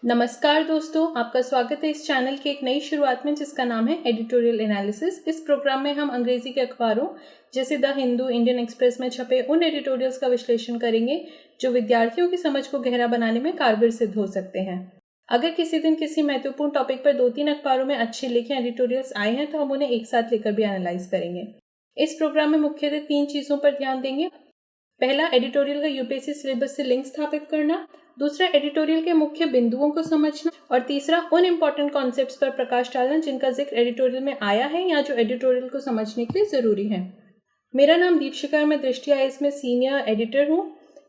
नमस्कार दोस्तों, आपका स्वागत है इस चैनल की एक नई शुरुआत में जिसका नाम है एडिटोरियल एनालिसिस। इस प्रोग्राम में हम अंग्रेजी के अखबारों जैसे द हिंदू, इंडियन एक्सप्रेस में छपे उन एडिटोरियल्स का विश्लेषण करेंगे जो विद्यार्थियों की समझ को गहरा बनाने में कारगर सिद्ध हो सकते हैं। अगर किसी दिन किसी महत्वपूर्ण टॉपिक पर 2-3 अखबारों में अच्छे लिखे एडिटोरियल्स आए हैं तो हम उन्हें एक साथ लेकर भी एनालाइज करेंगे। इस प्रोग्राम में मुख्यतः 3 चीजों पर ध्यान देंगे। पहला, एडिटोरियल का यूपीएससी सिलेबस से लिंक स्थापित करना। दूसरा, एडिटोरियल के मुख्य बिंदुओं को समझना। और तीसरा, उन इम्पोर्टेंट कॉन्सेप्ट्स पर प्रकाश डालना जिनका जिक्र एडिटोरियल में आया है या जो एडिटोरियल को समझने के लिए जरूरी है। मेरा नाम दीपशिखा है, मैं दृष्टि आईएएस में सीनियर एडिटर हूँ।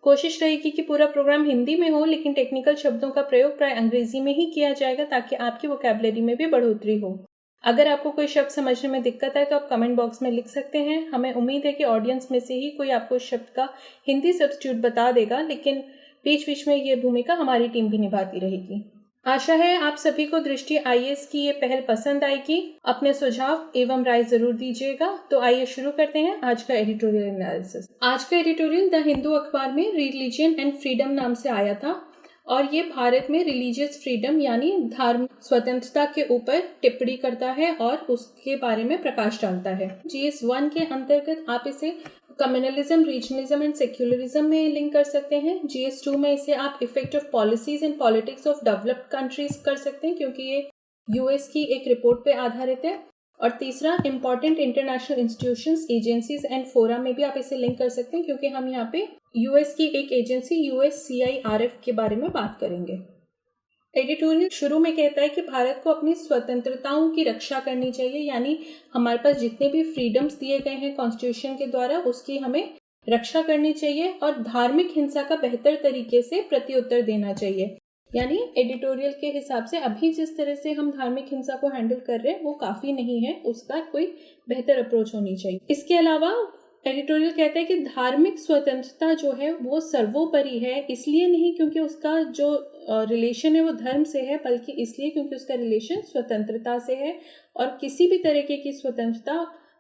कोशिश रहेगी कि पूरा प्रोग्राम हिंदी में हो, लेकिन टेक्निकल शब्दों का प्रयोग प्राय अंग्रेजी में ही किया जाएगा ताकि आपकी वोकैबुलरी में भी बढ़ोतरी हो। अगर आपको कोई शब्द समझने में दिक्कत है तो आप कमेंट बॉक्स में लिख सकते हैं। हमें उम्मीद है कि ऑडियंस में से ही कोई आपको उस शब्द का हिंदी सब्स्टिट्यूट बता देगा, लेकिन बीच बीच में ये भूमिका हमारी टीम भी निभाती रहेगी। आशा है आप सभी को दृष्टि आईएएस की ये पहल पसंद आएगी। अपने सुझाव एवं राय जरूर दीजिएगा। तो आइए शुरू करते हैं आज का एडिटोरियल एनालिसिस। आज का एडिटोरियल द हिंदू अखबार में रिलीजन एंड फ्रीडम नाम से आया था और ये भारत में रिलीजियस फ्रीडम यानी धार्मिक स्वतंत्रता के ऊपर टिप्पणी करता है और उसके बारे में प्रकाश डालता है। GS1 के अंतर्गत आप इसे कम्युनलिज्म, रीजनलिज्म एंड सेक्युलरिज्म में लिंक कर सकते हैं। GS2 में इसे आप effect of policies and politics of developed countries कर सकते हैं क्योंकि ये यूएस की एक रिपोर्ट पे आधारित है। और तीसरा, important international institutions, agencies and forum में भी आप इसे लिंक कर सकते हैं क्योंकि हम यहाँ पे यूएस की एक एजेंसी USCIRF के बारे में बात करेंगे। एडिटोरियल शुरू में कहता है कि भारत को अपनी स्वतंत्रताओं की रक्षा करनी चाहिए, यानी हमारे पास जितने भी फ्रीडम्स दिए गए हैं कॉन्स्टिट्यूशन के द्वारा उसकी हमें रक्षा करनी चाहिए और धार्मिक हिंसा का बेहतर तरीके से प्रत्युत्तर देना चाहिए। यानी एडिटोरियल के हिसाब से अभी जिस तरह से हम धार्मिक हिंसा को हैंडल कर रहे हैं वो काफी नहीं है, उसका कोई बेहतर अप्रोच होनी चाहिए। इसके अलावा एडिटोरियल कहता है कि धार्मिक स्वतंत्रता जो है वो सर्वोपरि है, इसलिए नहीं क्योंकि उसका जो रिलेशन है वो धर्म से है, बल्कि इसलिए क्योंकि उसका रिलेशन स्वतंत्रता से है। और किसी भी तरीके की स्वतंत्रता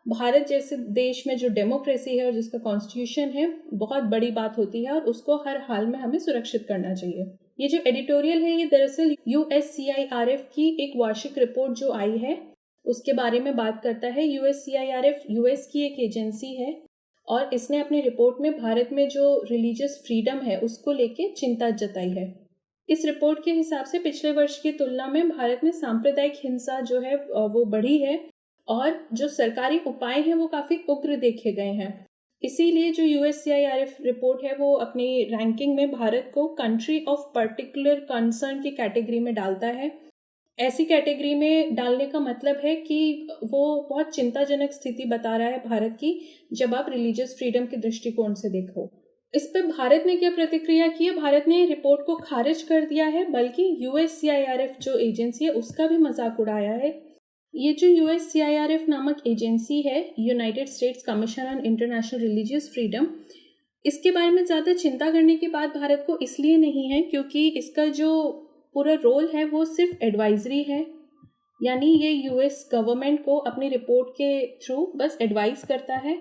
भारत जैसे देश में जो डेमोक्रेसी है और जिसका कॉन्स्टिट्यूशन है बहुत बड़ी बात होती है और उसको हर हाल में हमें सुरक्षित करना चाहिए। ये जो एडिटोरियल है ये दरअसल USCIRF की एक वार्षिक रिपोर्ट जो आई है उसके बारे में बात करता है। USCIRF यूएस की एक एजेंसी है और इसने अपनी रिपोर्ट में भारत में जो रिलीजियस फ्रीडम है उसको लेके चिंता जताई है। इस रिपोर्ट के हिसाब से पिछले वर्ष की तुलना में भारत में सांप्रदायिक हिंसा जो है वो बढ़ी है और जो सरकारी उपाय हैं वो काफी उग्र देखे गए हैं। इसीलिए जो USCIRF रिपोर्ट है वो अपनी रैंकिंग में भारत को कंट्री ऑफ पर्टिकुलर कंसर्न की कैटेगरी में डालता है। ऐसी कैटेगरी में डालने का मतलब है कि वो बहुत चिंताजनक स्थिति बता रहा है भारत की जब आप रिलीजियस फ्रीडम के दृष्टिकोण से देखो। इस पर भारत ने क्या प्रतिक्रिया की है? भारत ने रिपोर्ट को खारिज कर दिया है, बल्कि USCIRF जो एजेंसी है उसका भी मजाक उड़ाया है। ये जो USCIRF नामक एजेंसी है, United states commission on international religious freedom, इसके बारे में ज़्यादा चिंता करने की बात भारत को इसलिए नहीं है क्योंकि इसका जो पूरा रोल है वो सिर्फ एडवाइजरी है। यानी ये US गवर्नमेंट को अपनी रिपोर्ट के थ्रू बस एडवाइस करता है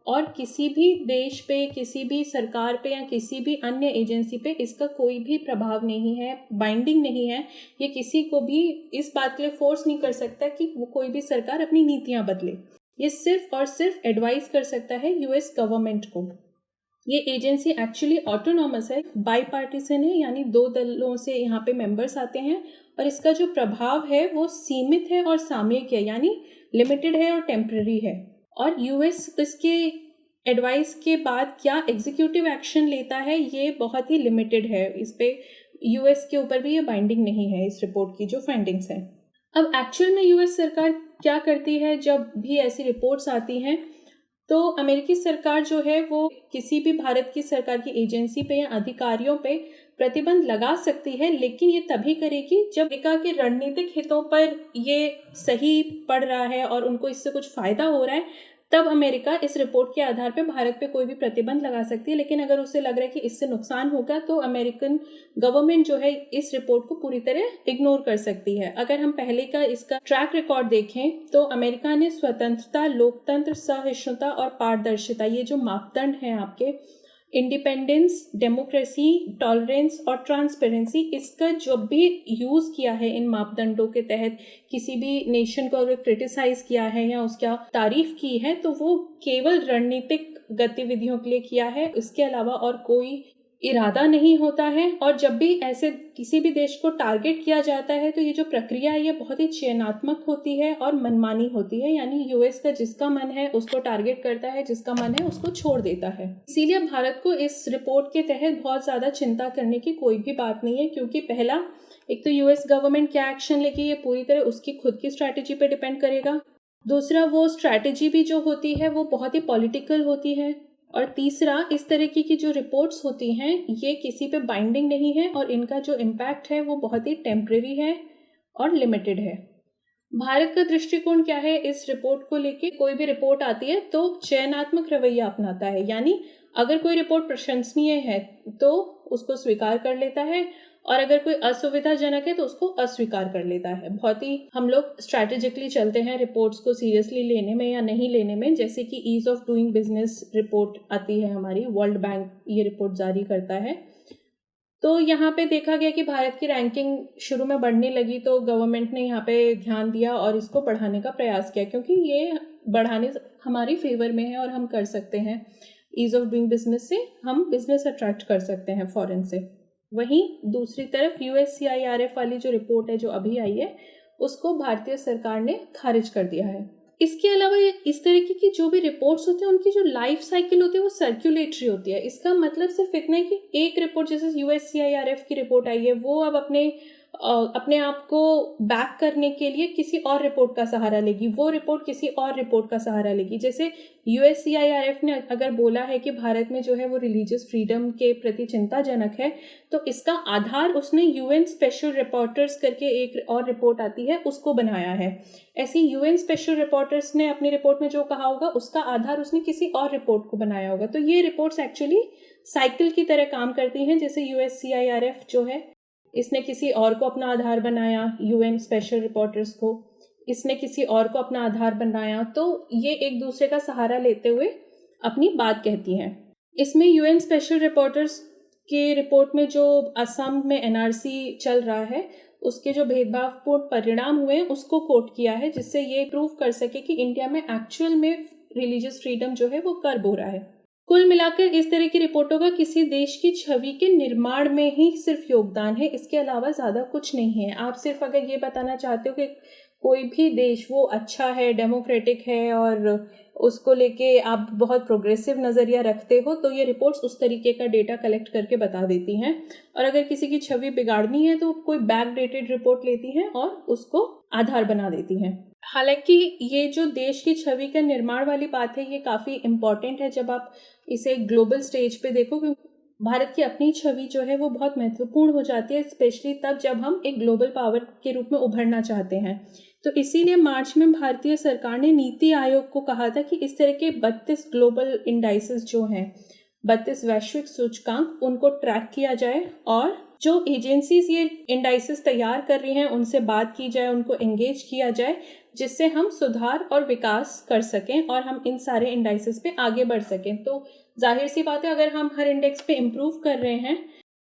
और किसी भी देश पे, किसी भी सरकार पे या किसी भी अन्य एजेंसी पे इसका कोई भी प्रभाव नहीं है, बाइंडिंग नहीं है। ये किसी को भी इस बात के लिए फोर्स नहीं कर सकता कि वो कोई भी सरकार अपनी नीतियां बदले। ये सिर्फ और सिर्फ एडवाइस कर सकता है US गवर्नमेंट को। ये एजेंसी एक्चुअली ऑटोनॉमस है, बाईपार्टीसन है, यानी 2 दलों से यहाँ पे मेंबर्स आते हैं और इसका जो प्रभाव है वो सीमित है और सामयिक है, यानी लिमिटेड है और टेम्पररी है। और US इसके एडवाइस के बाद क्या एग्जीक्यूटिव एक्शन लेता है ये बहुत ही लिमिटेड है। इस पे US के ऊपर भी ये बाइंडिंग नहीं है इस रिपोर्ट की जो फाइंडिंग्स हैं। अब एक्चुअल में US सरकार क्या करती है जब भी ऐसी रिपोर्ट्स आती हैं? तो अमेरिकी सरकार जो है वो किसी भी भारत की सरकार की एजेंसी पे या अधिकारियों पे प्रतिबंध लगा सकती है, लेकिन ये तभी करेगी जब अमेरिका के रणनीतिक हितों पर ये सही पड़ रहा है और उनको इससे कुछ फायदा हो रहा है, तब अमेरिका इस रिपोर्ट के आधार पे भारत पे कोई भी प्रतिबंध लगा सकती है। लेकिन अगर उसे लग रहा है कि इससे नुकसान होगा तो अमेरिकन गवर्नमेंट जो है इस रिपोर्ट को पूरी तरह इग्नोर कर सकती है। अगर हम पहले का इसका ट्रैक रिकॉर्ड देखें तो अमेरिका ने स्वतंत्रता, लोकतंत्र, सहिष्णुता और पारदर्शिता, ये जो मापदंड हैं आपके, इंडिपेंडेंस, डेमोक्रेसी, टॉलरेंस और ट्रांसपेरेंसी, इसका जो भी यूज़ किया है इन मापदंडों के तहत, किसी भी नेशन को अगर क्रिटिसाइज किया है या उसका तारीफ की है, तो वो केवल रणनीतिक गतिविधियों के लिए किया है, इसके अलावा और कोई इरादा नहीं होता है। और जब भी ऐसे किसी भी देश को टारगेट किया जाता है तो ये जो प्रक्रिया है ये बहुत ही चयनात्मक होती है और मनमानी होती है, यानी यूएस का जिसका मन है उसको टारगेट करता है, जिसका मन है उसको छोड़ देता है। इसीलिए भारत को इस रिपोर्ट के तहत बहुत ज़्यादा चिंता करने की कोई भी बात नहीं है, क्योंकि पहला, एक तो यूएस गवर्नमेंट क्या एक्शन लेगी ये पूरी तरह उसकी खुद की स्ट्रैटेजी पे डिपेंड करेगा। दूसरा, वो स्ट्रैटेजी भी जो होती है वो बहुत ही पॉलिटिकल होती है। और तीसरा, इस तरीके की जो रिपोर्ट्स होती हैं ये किसी पे बाइंडिंग नहीं है और इनका जो इम्पैक्ट है वो बहुत ही टेम्परेरी है और लिमिटेड है। भारत का दृष्टिकोण क्या है इस रिपोर्ट को लेके? कोई भी रिपोर्ट आती है तो चयनात्मक रवैया अपनाता है, यानी अगर कोई रिपोर्ट प्रशंसनीय है तो उसको स्वीकार कर लेता है और अगर कोई असुविधाजनक है तो उसको अस्वीकार कर लेता है। बहुत ही हम लोग स्ट्रैटेजिकली चलते हैं रिपोर्ट्स को सीरियसली लेने में या नहीं लेने में। जैसे कि ease of doing business report आती है हमारी, वर्ल्ड बैंक ये रिपोर्ट जारी करता है, तो यहाँ पे देखा गया कि भारत की रैंकिंग शुरू में बढ़ने लगी तो गवर्नमेंट ने यहाँ पे ध्यान दिया और इसको बढ़ाने का प्रयास किया, क्योंकि ये बढ़ाने हमारी फेवर में है और हम कर सकते हैं। ईज ऑफ डूइंग बिजनेस से हम बिजनेस अट्रैक्ट कर सकते हैं फॉरेन से। वहीं दूसरी तरफ USCIRF वाली जो रिपोर्ट है जो अभी आई है उसको भारतीय सरकार ने खारिज कर दिया है। इसके अलावा इस तरीके की जो भी रिपोर्ट्स होती है उनकी जो लाइफ साइकिल होती है वो सर्कुलेटरी होती है। इसका मतलब सिर्फ इतना है कि एक रिपोर्ट, जैसे USCIRF की रिपोर्ट आई है, वो अब अपने आप को बैक करने के लिए किसी और रिपोर्ट का सहारा लेगी, वो रिपोर्ट किसी और रिपोर्ट का सहारा लेगी। जैसे USCIRF ने अगर बोला है कि भारत में जो है वो रिलीजियस फ्रीडम के प्रति चिंताजनक है, तो इसका आधार उसने UN स्पेशल रिपोर्टर्स करके एक और रिपोर्ट आती है उसको बनाया है। ऐसी UN स्पेशल रिपोर्टर्स ने अपनी रिपोर्ट में जो कहा होगा उसका आधार उसने किसी और रिपोर्ट को बनाया होगा। तो ये रिपोर्ट्स एक्चुअली साइकिल की तरह काम करती हैं। जैसे USCIRF जो है इसने किसी और को अपना आधार बनाया, UN स्पेशल रिपोर्टर्स को, इसने किसी और को अपना आधार बनाया, तो ये एक दूसरे का सहारा लेते हुए अपनी बात कहती हैं। इसमें UN स्पेशल रिपोर्टर्स के रिपोर्ट में जो असम में NRC चल रहा है उसके जो भेदभावपूर्ण परिणाम हुए हैं उसको कोट किया है, जिससे ये प्रूव कर सके कि इंडिया में एक्चुअल में रिलीजियस फ्रीडम जो है वो कर्ब हो रहा है। कुल मिलाकर इस तरह की रिपोर्टों का किसी देश की छवि के निर्माण में ही सिर्फ योगदान है, इसके अलावा ज़्यादा कुछ नहीं है। आप सिर्फ अगर ये बताना चाहते हो कि कोई भी देश वो अच्छा है, डेमोक्रेटिक है और उसको लेके आप बहुत प्रोग्रेसिव नज़रिया रखते हो, तो ये रिपोर्ट्स उस तरीके का डेटा कलेक्ट करके बता देती हैं। और अगर किसी की छवि बिगाड़नी है तो कोई बैकडेटेड रिपोर्ट लेती हैं और उसको आधार बना देती हैं। हालांकि ये जो देश की छवि का निर्माण वाली बात है ये काफ़ी इम्पॉर्टेंट है जब आप इसे ग्लोबल स्टेज पे देखो, क्योंकि भारत की अपनी छवि जो है वो बहुत महत्वपूर्ण हो जाती है, स्पेशली तब जब हम एक ग्लोबल पावर के रूप में उभरना चाहते हैं। तो इसीलिए मार्च में भारतीय सरकार ने नीति आयोग को कहा था कि इस तरह के 32 ग्लोबल इंडाइसेस जो हैं, 32 वैश्विक सूचकांक, उनको ट्रैक किया जाए और जो एजेंसीज ये इंडाइसेस तैयार कर रही हैं उनसे बात की जाए, उनको एंगेज किया जाए, जिससे हम सुधार और विकास कर सकें और हम इन सारे इंडाइसेस पे आगे बढ़ सकें। तो जाहिर सी बात है अगर हम हर इंडेक्स पे इम्प्रूव कर रहे हैं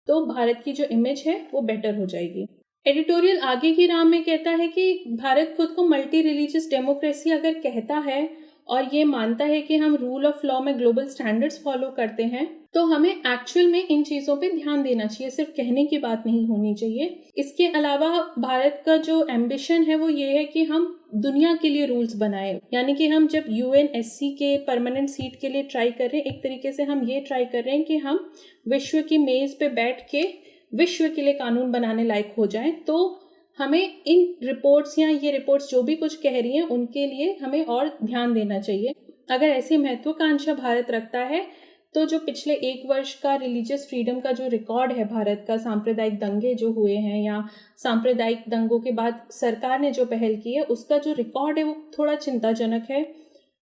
तो भारत की जो इमेज है वो बेटर हो जाएगी। एडिटोरियल आगे की राह में कहता है कि भारत खुद को मल्टी रिलीजियस डेमोक्रेसी अगर कहता है और ये मानता है कि हम रूल ऑफ लॉ में ग्लोबल स्टैंडर्ड्स फॉलो करते हैं, तो हमें एक्चुअल में इन चीज़ों पे ध्यान देना चाहिए, सिर्फ कहने की बात नहीं होनी चाहिए। इसके अलावा भारत का जो एम्बिशन है वो ये है कि हम दुनिया के लिए रूल्स बनाए, यानी कि हम जब UNSC के परमानेंट सीट के लिए ट्राई कर रहे हैं, एक तरीके से हम ये ट्राई कर रहे हैं कि हम विश्व की मेज़ पे बैठ के विश्व के लिए कानून बनाने लायक हो जाएं। तो हमें इन रिपोर्ट्स या ये रिपोर्ट्स जो भी कुछ कह रही हैं उनके लिए हमें और ध्यान देना चाहिए। अगर ऐसी महत्वाकांक्षा भारत रखता है तो जो पिछले 1 वर्ष का रिलीजियस फ्रीडम का जो रिकॉर्ड है भारत का, सांप्रदायिक दंगे जो हुए हैं या सांप्रदायिक दंगों के बाद सरकार ने जो पहल की है उसका जो रिकॉर्ड है वो थोड़ा चिंताजनक है।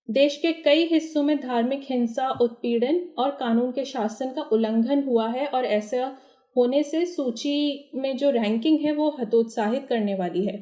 देश के कई हिस्सों में धार्मिक हिंसा, उत्पीड़न और कानून के शासन का उल्लंघन हुआ है और ऐसा होने से सूची में जो रैंकिंग है वो हतोत्साहित करने वाली है।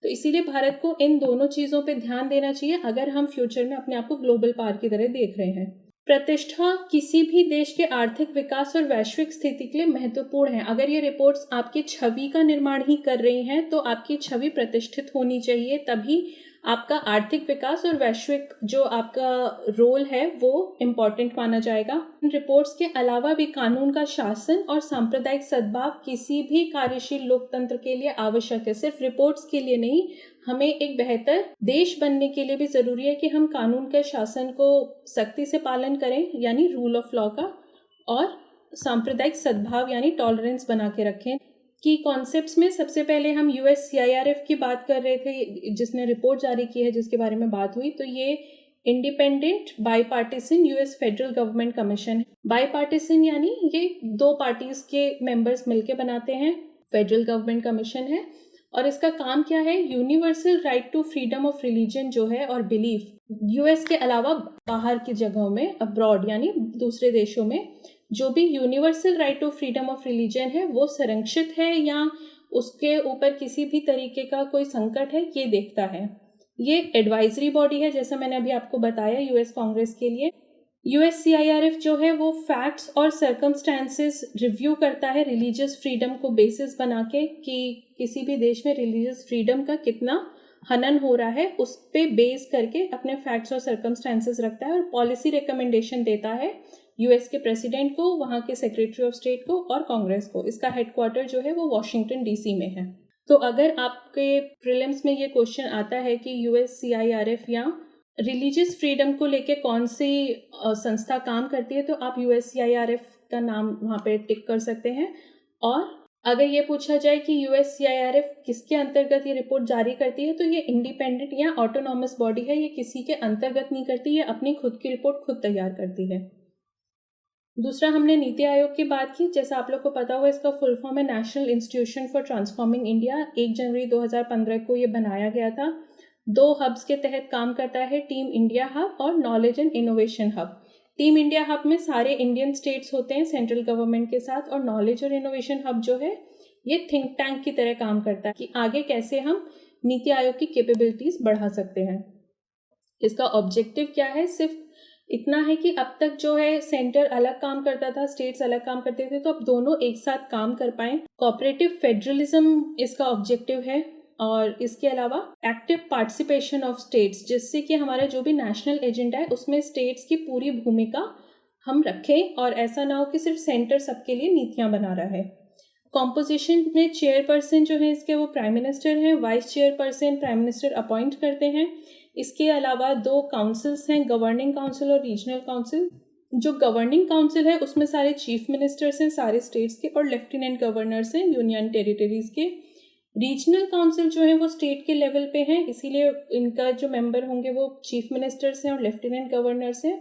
तो इसीलिए भारत को इन दोनों चीज़ों पे ध्यान देना चाहिए अगर हम फ्यूचर में अपने आप को ग्लोबल पावर की तरह देख रहे हैं। प्रतिष्ठा किसी भी देश के आर्थिक विकास और वैश्विक स्थिति के लिए महत्वपूर्ण है। अगर ये रिपोर्ट्स आपकी छवि का निर्माण ही कर रही हैं तो आपकी छवि प्रतिष्ठित होनी चाहिए, तभी आपका आर्थिक विकास और वैश्विक जो आपका रोल है वो इम्पोर्टेंट माना जाएगा। इन रिपोर्ट्स के अलावा भी कानून का शासन और सांप्रदायिक सद्भाव किसी भी कार्यशील लोकतंत्र के लिए आवश्यक है। सिर्फ रिपोर्ट्स के लिए नहीं, हमें एक बेहतर देश बनने के लिए भी ज़रूरी है कि हम कानून के शासन को सख्ती से पालन करें, यानी रूल ऑफ लॉ का, और सांप्रदायिक सद्भाव यानी टॉलरेंस बना के रखें। की कॉन्सेप्ट्स में सबसे पहले हम USCIRF की बात कर रहे थे, जिसने रिपोर्ट जारी की है जिसके बारे में बात हुई। तो ये independent bipartisan US federal government commission है। बाईपार्टीसन यानी ये दो पार्टीज के मेंबर्स मिलके बनाते हैं, फेडरल गवर्नमेंट कमीशन है। और इसका काम क्या है? Universal right to freedom of religion जो है और बिलीफ, US के अलावा बाहर की जगहों में, अब्रॉड यानी दूसरे देशों में जो भी universal right to freedom of religion है वो संरक्षित है या उसके ऊपर किसी भी तरीके का कोई संकट है, ये देखता है। ये एडवाइजरी बॉडी है, जैसा मैंने अभी आपको बताया, US कांग्रेस के लिए। USCIRF जो है वो फैक्ट्स और सर्कमस्टांसेस रिव्यू करता है रिलीजियस फ्रीडम को बेसिस बना के, कि किसी भी देश में रिलीजियस फ्रीडम का कितना हनन हो रहा है, उस पे बेस करके अपने फैक्ट्स और सर्कमस्टांसेस रखता है और पॉलिसी रिकमेंडेशन देता है US के प्रेसिडेंट को, वहाँ के सेक्रेटरी ऑफ स्टेट को और कांग्रेस को। इसका हेडक्वार्टर जो है वो वॉशिंगटन DC में है। तो अगर आपके प्रीलिम्स में ये क्वेश्चन आता है कि USCIRF या रिलीजियस फ्रीडम को लेके कौन सी संस्था काम करती है, तो आप USCIRF का नाम वहाँ पे टिक कर सकते हैं। और अगर ये पूछा जाए कि USCIRF किसके अंतर्गत ये रिपोर्ट जारी करती है, तो ये इंडिपेंडेंट या ऑटोनॉमस बॉडी है, ये किसी के अंतर्गत नहीं करती, ये अपनी खुद की रिपोर्ट खुद तैयार करती है। दूसरा, हमने नीति आयोग की बात की। जैसा आप लोग को पता होगा, इसका फुल फॉर्म है national institution for transforming India. 1 जनवरी 2015 को ये बनाया गया था। 2 हब्स के तहत काम करता है, टीम इंडिया हब और knowledge and innovation hub. Team India hub में सारे इंडियन स्टेट्स होते हैं सेंट्रल गवर्नमेंट के साथ, और नॉलेज और इनोवेशन हब जो है ये थिंक टैंक की तरह काम करता है कि आगे कैसे हम नीति आयोग की कैपेबिलिटीज बढ़ा सकते हैं। इसका ऑब्जेक्टिव क्या है? सिर्फ इतना है कि अब तक जो है सेंटर अलग काम करता था, स्टेट्स अलग काम करते थे, तो अब दोनों एक साथ काम कर पाएं। कोऑपरेटिव फेडरलिज्म इसका ऑब्जेक्टिव है, और इसके अलावा एक्टिव पार्टिसिपेशन ऑफ स्टेट्स, जिससे कि हमारा जो भी नेशनल एजेंडा है उसमें स्टेट्स की पूरी भूमिका हम रखें, और ऐसा ना हो कि सिर्फ सेंटर सबके लिए नीतियां बना रहा है। कॉम्पोजिशन में चेयरपर्सन जो है इसके वो प्राइम मिनिस्टर हैं, vice chairperson prime minister appoint करते हैं। इसके अलावा 2 काउंसिल्स हैं, गवर्निंग काउंसिल और रीजनल काउंसिल। जो गवर्निंग काउंसिल है उसमें सारे चीफ मिनिस्टर्स हैं सारे स्टेट्स के, और लेफ्टिनेंट गवर्नर्स हैं यूनियन टेरिटरीज के। रीजनल काउंसिल जो है वो स्टेट के लेवल पे हैं, इसीलिए इनका जो मेंबर होंगे वो चीफ मिनिस्टर्स हैं और लेफ्टिनेंट गवर्नर्स हैं,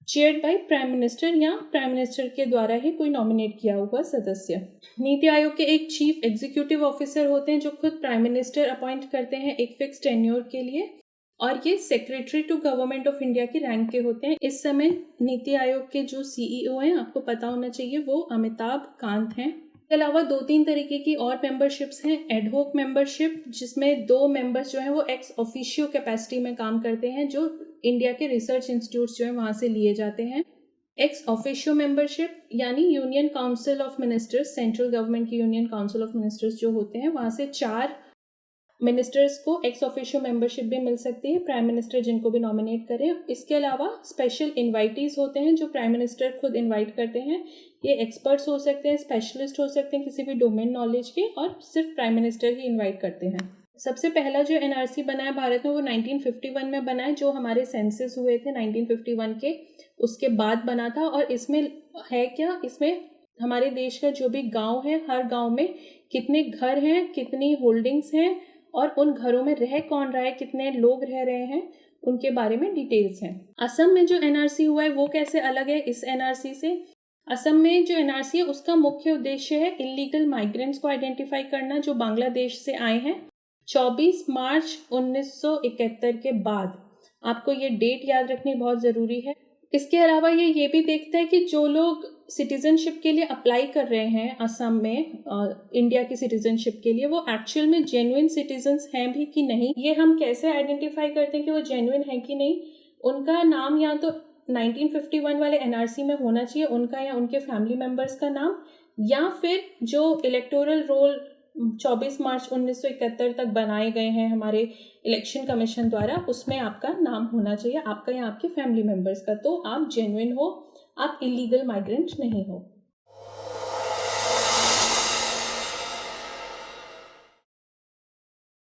चेयर्ड बाय प्राइम मिनिस्टर या प्राइम मिनिस्टर के द्वारा ही कोई नॉमिनेट किया हुआ सदस्य। नीति आयोग के एक चीफ एग्जीक्यूटिव ऑफिसर होते हैं जो खुद प्राइम मिनिस्टर अपॉइंट करते हैं एक फिक्स टेन्योर के लिए, और ये secretary to government of India की रैंक के होते हैं। इस समय नीति आयोग के जो CEO हैं, आपको पता होना चाहिए, वो अमिताभ कांत हैं। इसके अलावा 2-3 तरीके की और मेंबरशिप्स हैं। एडहोक मेंबरशिप, जिसमें 2 मेंबर्स जो हैं वो एक्स ऑफिशियो कैपेसिटी में काम करते हैं, जो इंडिया के रिसर्च इंस्टीट्यूट्स जो हैं वहाँ से लिए जाते हैं। एक्स ऑफिशियो मेंबरशिप यानी union council of ministers, central government की यूनियन काउंसिल ऑफ मिनिस्टर्स जो होते हैं, वहाँ से 4 मिनिस्टर्स को एक्स ऑफिशियो मेंबरशिप भी मिल सकती है, प्राइम मिनिस्टर जिनको भी नॉमिनेट करें। इसके अलावा स्पेशल इन्वाइटीज होते हैं जो प्राइम मिनिस्टर खुद इन्वाइट करते हैं। ये एक्सपर्ट्स हो सकते हैं, स्पेशलिस्ट हो सकते हैं किसी भी डोमेन नॉलेज के, और सिर्फ प्राइम मिनिस्टर ही इन्वाइट करते हैं। सबसे पहला जो NRC बना है भारत में वो 1951 में बना है, जो हमारे सेंसस हुए थे 1951 के, उसके बाद बना था। और इसमें है क्या, इसमें हमारे देश का जो भी गाँव है, हर गाँव में कितने घर हैं, कितनी होल्डिंग्स हैं, और उन घरों में रह कौन रहा है, कितने लोग रह रहे हैं, उनके बारे में डिटेल्स हैं। असम में जो NRC हुआ है वो कैसे अलग है इस NRC से? असम में जो NRC है उसका मुख्य उद्देश्य है इलीगल माइग्रेंट्स को आइडेंटिफाई करना जो बांग्लादेश से आए हैं 24 मार्च 1971 के बाद। आपको ये डेट याद रखनी बहुत ज़रूरी है। इसके अलावा ये भी देखता है कि जो लोग सिटीजनशिप के लिए अप्लाई कर रहे हैं असम में इंडिया की सिटीजनशिप के लिए, वो एक्चुअल में जेन्युइन सिटीजन्स हैं भी कि नहीं। ये हम कैसे आइडेंटिफाई करते हैं कि वो जेन्युइन है कि नहीं? उनका नाम या तो 1951 वाले एनआरसी में होना चाहिए उनका या उनके फैमिली मेंबर्स का नाम, या फिर जो इलेक्टोरल रोल 24 मार्च 1971 तक बनाए गए हैं हमारे इलेक्शन कमीशन द्वारा, उसमें आपका नाम होना चाहिए, आपका या आपके फैमिली मेंबर्स का। तो आप जेन्युइन हो, आप इलीगल माइग्रेंट नहीं हो।